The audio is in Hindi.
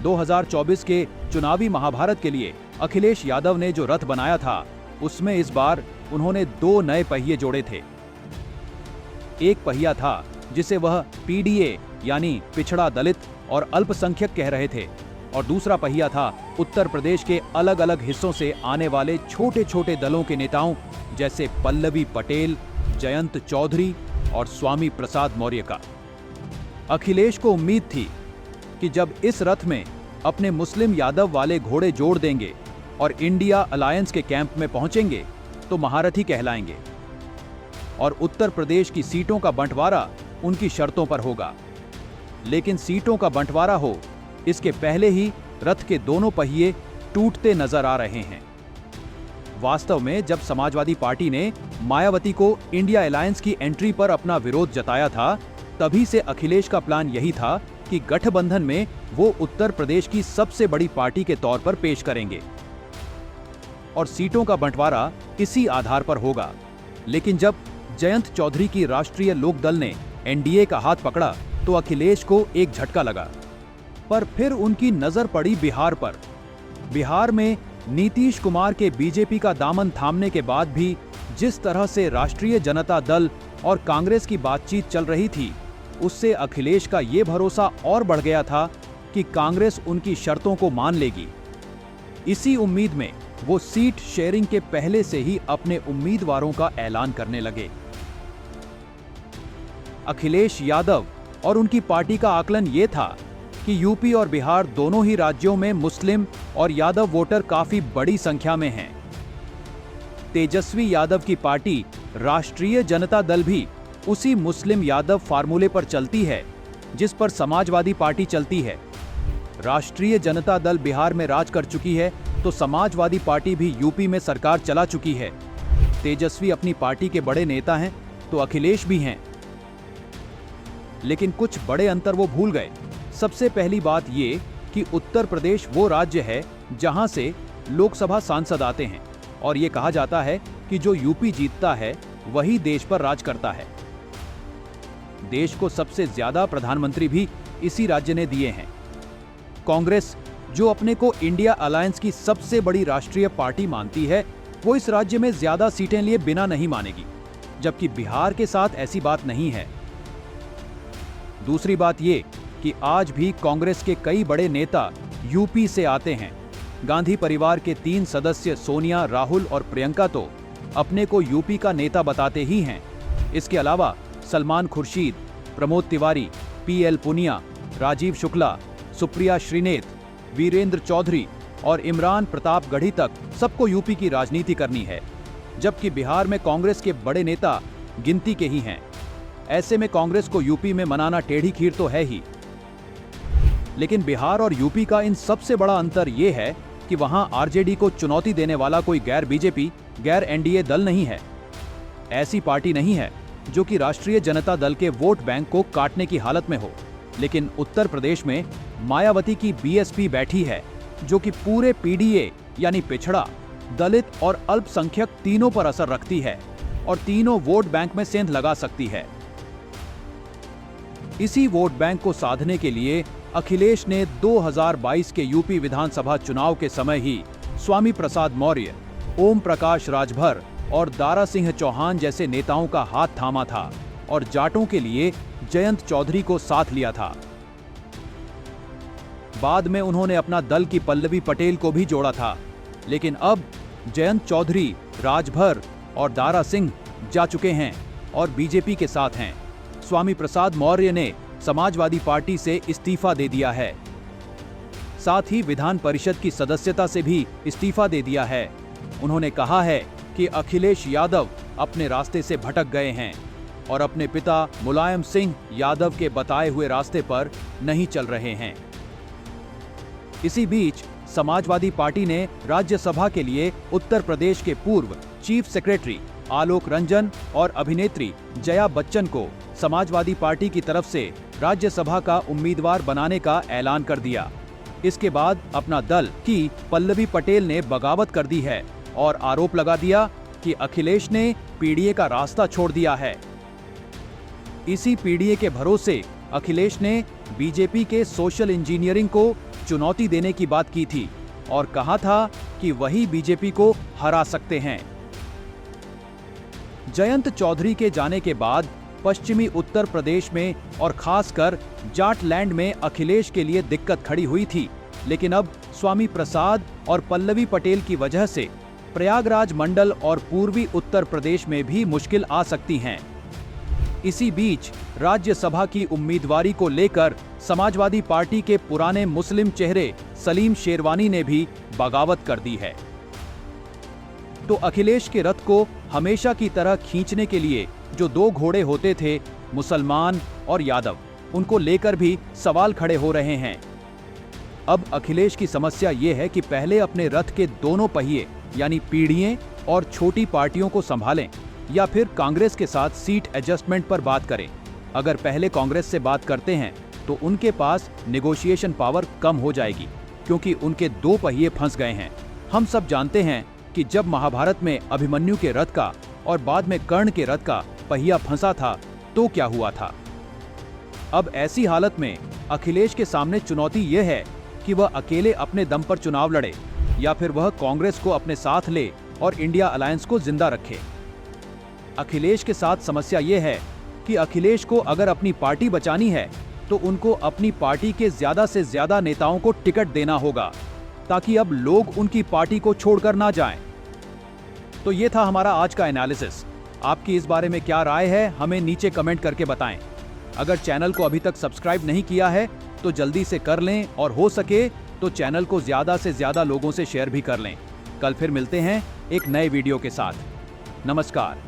2024 के चुनावी महाभारत के लिए अखिलेश यादव ने जो रथ बनाया था, उसमें इस बार उन्होंने 2 नए पहिए जोड़े थे। एक पहिया था जिसे वह पीडीए यानी पिछड़ा, दलित और अल्पसंख्यक कह रहे थे, और दूसरा पहिया था उत्तर प्रदेश के अलग अलग हिस्सों से आने वाले छोटे छोटे दलों के नेताओं जैसे पल्लवी पटेल, जयंत चौधरी और स्वामी प्रसाद मौर्य का। अखिलेश को उम्मीद थी कि जब इस रथ में अपने मुस्लिम यादव वाले घोड़े जोड़ देंगे और इंडिया अलायंस के कैंप में पहुंचेंगे तो महारथी कहलाएंगे और उत्तर प्रदेश की सीटों का बंटवारा उनकी शर्तों पर होगा। लेकिन सीटों का बंटवारा हो, इसके पहले ही रथ के दोनों पहिए टूटते नजर आ रहे हैं। वास्तव में जब समाजवादी पार्टी ने मायावती को इंडिया अलायंस की एंट्री पर अपना विरोध जताया था, तभी से अखिलेश का प्लान यही था कि गठबंधन में वो उत्तर प्रदेश की सबसे बड़ी पार्टी के तौर पर पेश करेंगे और सीटों का बंटवारा इसी आधार पर होगा। लेकिन जब जयंत चौधरी की राष्ट्रीय लोकदल ने एनडीए का हाथ पकड़ा तो अखिलेश को एक झटका लगा। पर फिर उनकी नजर पड़ी बिहार पर। बिहार में नीतीश कुमार के बीजेपी का दामन थामने के बाद भी जिस तरह से राष्ट्रीय जनता दल और कांग्रेस की बातचीत चल रही थी, उससे अखिलेश का ये भरोसा और बढ़ गया था कि कांग्रेस उनकी शर्तों को मान लेगी। इसी उम्मीद में वो सीट शेयरिंग के पहले से ही अपने उम्मीदवारों का ऐलान करने लगे। अखिलेश यादव और उनकी पार्टी का आकलन ये था कि यूपी और बिहार दोनों ही राज्यों में मुस्लिम और यादव वोटर काफी बड़ी संख्या में हैं। तेजस्वी यादव की पार्टी राष्ट्रीय जनता दल भी उसी मुस्लिम यादव फार्मूले पर चलती है जिस पर समाजवादी पार्टी चलती है। राष्ट्रीय जनता दल बिहार में राज कर चुकी है तो समाजवादी पार्टी भी यूपी में सरकार चला चुकी है। तेजस्वी अपनी पार्टी के बड़े नेता हैं तो अखिलेश भी हैं। लेकिन कुछ बड़े अंतर वो भूल गए। सबसे पहली बात ये कि उत्तर प्रदेश वो राज्य है जहां से लोकसभा सांसद आते हैं और ये कहा जाता है कि जो यूपी जीतता है वही देश पर राज करता है। देश को सबसे ज्यादा प्रधानमंत्री भी इसी राज्य ने दिए हैं। कांग्रेस, जो अपने को इंडिया अलायंस की सबसे बड़ी राष्ट्रीय पार्टी मानती है, वो इस राज्य में ज्यादा सीटें लिए बिना नहीं मानेगी, जबकि बिहार के साथ ऐसी बात नहीं है। दूसरी बात ये कि आज भी कांग्रेस के कई बड़े नेता यूपी से आते हैं। गांधी परिवार के 3 सदस्य सोनिया, राहुल और प्रियंका तो अपने को यूपी का नेता बताते ही हैं। इसके अलावा सलमान खुर्शीद, प्रमोद तिवारी, पीएल पुनिया, राजीव शुक्ला, सुप्रिया श्रीनेत, वीरेंद्र चौधरी और इमरान प्रताप गढ़ी तक सबको यूपी की राजनीति करनी है, जबकि बिहार में कांग्रेस के बड़े नेता गिनती के ही हैं। ऐसे में कांग्रेस को यूपी में मनाना टेढ़ी खीर तो है ही। लेकिन बिहार और यूपी का इन सबसे बड़ा अंतर यह है कि वहां आरजेडी को चुनौती देने वाला कोई गैर बीजेपी, गैर एनडीए दल नहीं है। ऐसी पार्टी नहीं है जो कि राष्ट्रीय जनता दल के वोट बैंक को काटने की हालत में हो। लेकिन उत्तर प्रदेश में मायावती की बीएसपी बैठी है जो कि पूरे पीडीए यानी पिछड़ा, दलित और अल्पसंख्यक तीनों पर असर रखती है और तीनों वोट बैंक में सेंध लगा सकती है। इसी वोट बैंक को साधने के लिए अखिलेश ने 2022 के यूपी विधानसभा चुनाव के समय ही स्वामी प्रसाद मौर्य, ओम प्रकाश राजभर और दारा सिंह चौहान जैसे नेताओं का हाथ थामा था और जाटों के लिए जयंत चौधरी को साथ लिया था। बाद में उन्होंने अपना दल की पल्लवी पटेल को भी जोड़ा था। लेकिन अब जयंत चौधरी, राजभर और दारा सिंह जा चुके हैं और बीजेपी के साथ हैं। स्वामी प्रसाद मौर्य ने समाजवादी पार्टी से इस्तीफा दे दिया है। साथ ही विधान परिषद की सदस्यता से भी इस्तीफा दे दिया है। उन्होंने कहा है कि अखिलेश यादव अपने रास्ते से भटक गए हैं और अपने पिता मुलायम सिंह यादव के बताए हुए रास्ते पर नहीं चल रहे हैं। इसी बीच समाजवादी पार्टी ने राज्यसभा के लिए उत्तर प्रदेश के पूर्व चीफ सेक्रेटरी आलोक रंजन और अभिनेत्री जया बच्चन को समाजवादी पार्टी की तरफ से राज्यसभा का उम्मीदवार बनाने का ऐलान कर दिया। इसके बाद अपना दल की पल्लवी पटेल ने बगावत कर दी है और आरोप लगा दिया कि अखिलेश ने पीडीए का रास्ता छोड़ दिया है। इसी पीडीए के भरोसे अखिलेश ने बीजेपी के सोशल इंजीनियरिंग को चुनौती देने की बात की थी और कहा था कि वही बीजेपी को हरा सकते हैं। जयंत चौधरी के जाने के बाद पश्चिमी उत्तर प्रदेश में और खासकर जाटलैंड में अखिलेश के लिए दिक्कत खड़ी हुई थी, लेकिन अब स्वामी प्रसाद और पल्लवी पटेल की वजह से प्रयागराज मंडल और पूर्वी उत्तर प्रदेश में भी मुश्किल आ सकती हैं। इसी बीच राज्यसभा की उम्मीदवारी को लेकर समाजवादी पार्टी के पुराने मुस्लिम चेहरे सलीम शेरवानी ने भी बगावत कर दी है। तो अखिलेश के रथ को हमेशा की तरह खींचने के लिए जो दो घोड़े होते थे, मुसलमान और यादव, उनको लेकर भी सवाल खड़े हो रहे हैं। अब अखिलेश की समस्या ये है कि पहले अपने रथ के दोनों पहिए यानी पीढ़ियां और छोटी पार्टियों को संभालें या फिर कांग्रेस के साथ सीट एडजस्टमेंट पर बात करें। अगर पहले कांग्रेस से बात करते हैं तो उनके पास नेगोशिएशन पावर कम हो जाएगी, क्योंकि उनके दो पहिए फंस गए हैं। हम सब जानते हैं कि जब महाभारत में अभिमन्यु के रथ का और बाद में कर्ण के रथ का पहिया फंसा था तो क्या हुआ था। अब ऐसी हालत में अखिलेश के सामने चुनौती यह है कि वह अकेले अपने दम पर चुनाव लड़े या फिर वह कांग्रेस को अपने साथ ले और इंडिया अलायंस को जिंदा रखे। अखिलेश के साथ समस्या यह है कि अखिलेश को अगर अपनी पार्टी बचानी है तो उनको अपनी पार्टी के ज्यादा से ज्यादा नेताओं को टिकट देना होगा, ताकि अब लोग उनकी पार्टी को छोड़कर ना जाएं। तो ये था हमारा आज का एनालिसिस। आपकी इस बारे में क्या राय है, हमें नीचे कमेंट करके बताएं। अगर चैनल को अभी तक सब्सक्राइब नहीं किया है तो जल्दी से कर लें और हो सके तो चैनल को ज्यादा से ज्यादा लोगों से शेयर भी कर लें। कल फिर मिलते हैं एक नए वीडियो के साथ। नमस्कार।